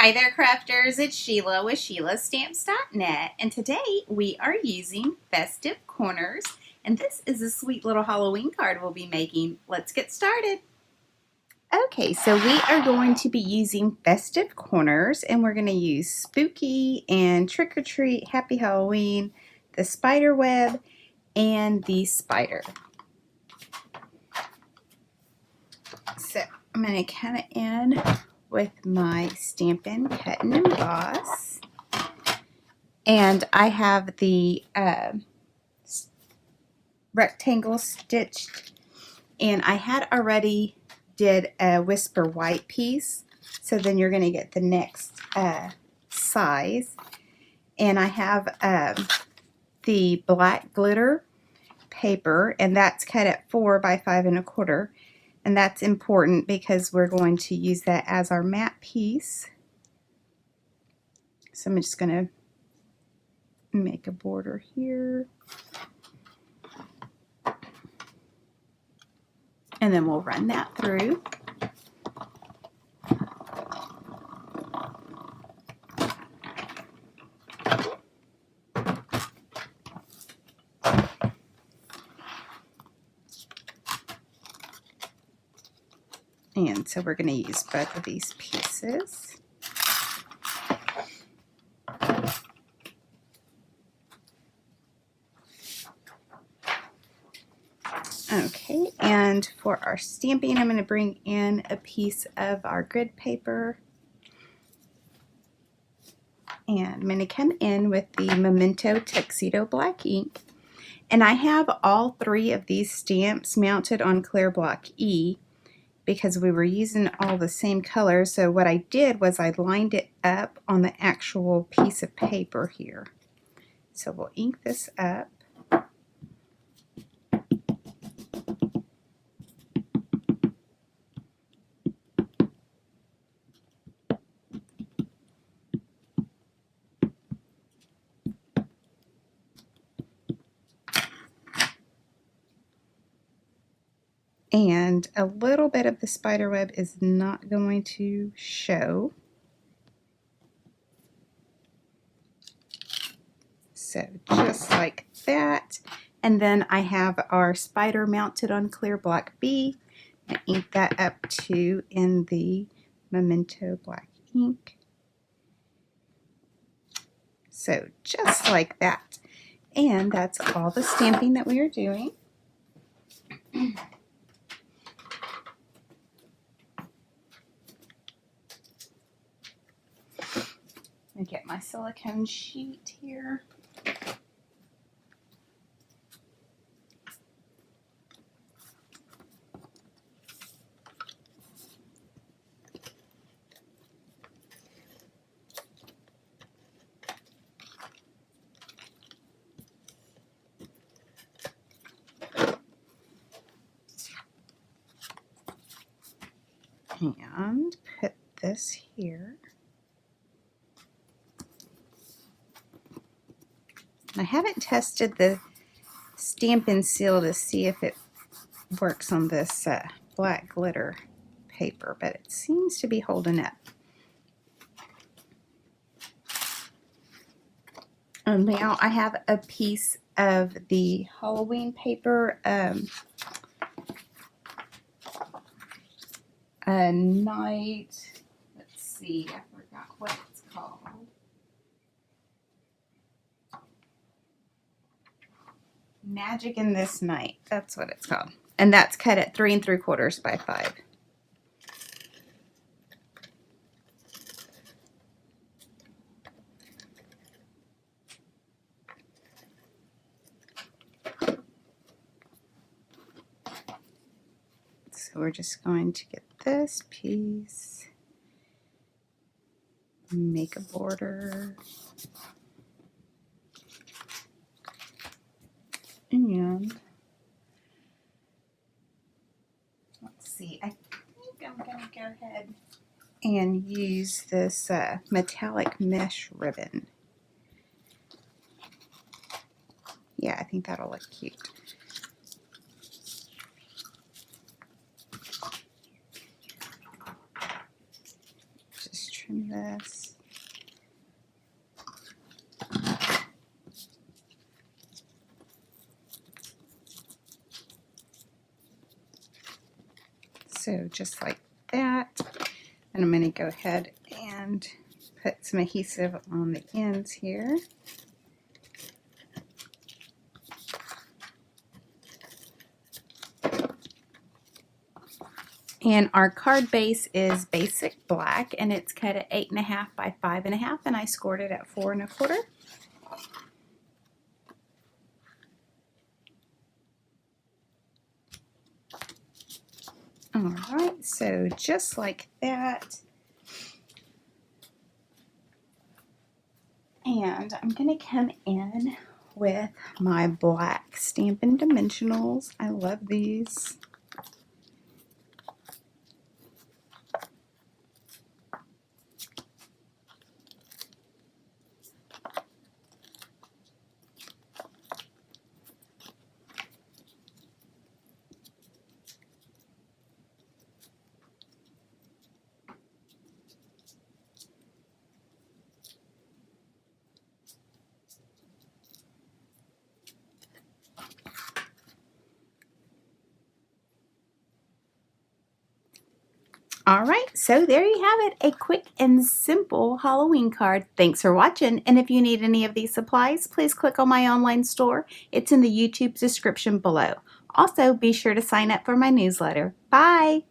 Hi there, crafters. It's Sheila with SheilaStamps.net, and today we are using Festive Corners, and this is a sweet little Halloween card we'll be making. Let's get started. Okay, so we are going to be using Festive Corners, and we're going to use Spooky and Trick or Treat, Happy Halloween, the spider web, and the spider. So I'm going to cut it in with my Stampin' Cut and Emboss, and I have the rectangle stitched, and I had already did a Whisper White piece, so then you're going to get the next size, and I have the black glitter paper, and that's cut at 4 by 5 1/4. And that's important because we're going to use that as our matte piece. So I'm just going to make a border here. And then we'll run that through. And so we're going to use both of these pieces. Okay, and for our stamping, I'm going to bring in a piece of our grid paper. And I'm going to come in with the MEMENTO Tuxedo black ink. And I have all 3 of these stamps mounted on clear block E, because we were using all the same colors. So what I did was I lined it up on the actual piece of paper here. So we'll ink this up. And a little bit of the spider web is not going to show. So just like that. And then I have our spider mounted on clear block B. I ink that up too in the MEMENTO black ink. So just like that. And that's all the stamping that we are doing. Let me get my silicone sheet here. And put this here. I haven't tested the Stampin' Seal to see if it works on this black glitter paper, but it seems to be holding up. And now I have a piece of the Halloween paper, a night, let's see, I forgot what it's called. Magic in This Night, that's what it's called. And that's cut at 3 3/4 by 5. So we're just going to get this piece, make a border, and let's see, I think I'm going to go ahead and use this metallic mesh ribbon. Yeah, I think that'll look cute. open this. So just like that. And I'm going to go ahead and put some adhesive on the ends here. And our card base is basic black, and it's cut at 8.5 by 5.5, and I scored it at 4 1/4. All right, so just like that. And I'm going to come in with my black Stampin' Dimensionals. I love these. Alright, so there you have it, a quick and simple Halloween card. Thanks for watching, and if you need any of these supplies, please click on my online store. It's in the YouTube description below. Also, be sure to sign up for my newsletter. Bye!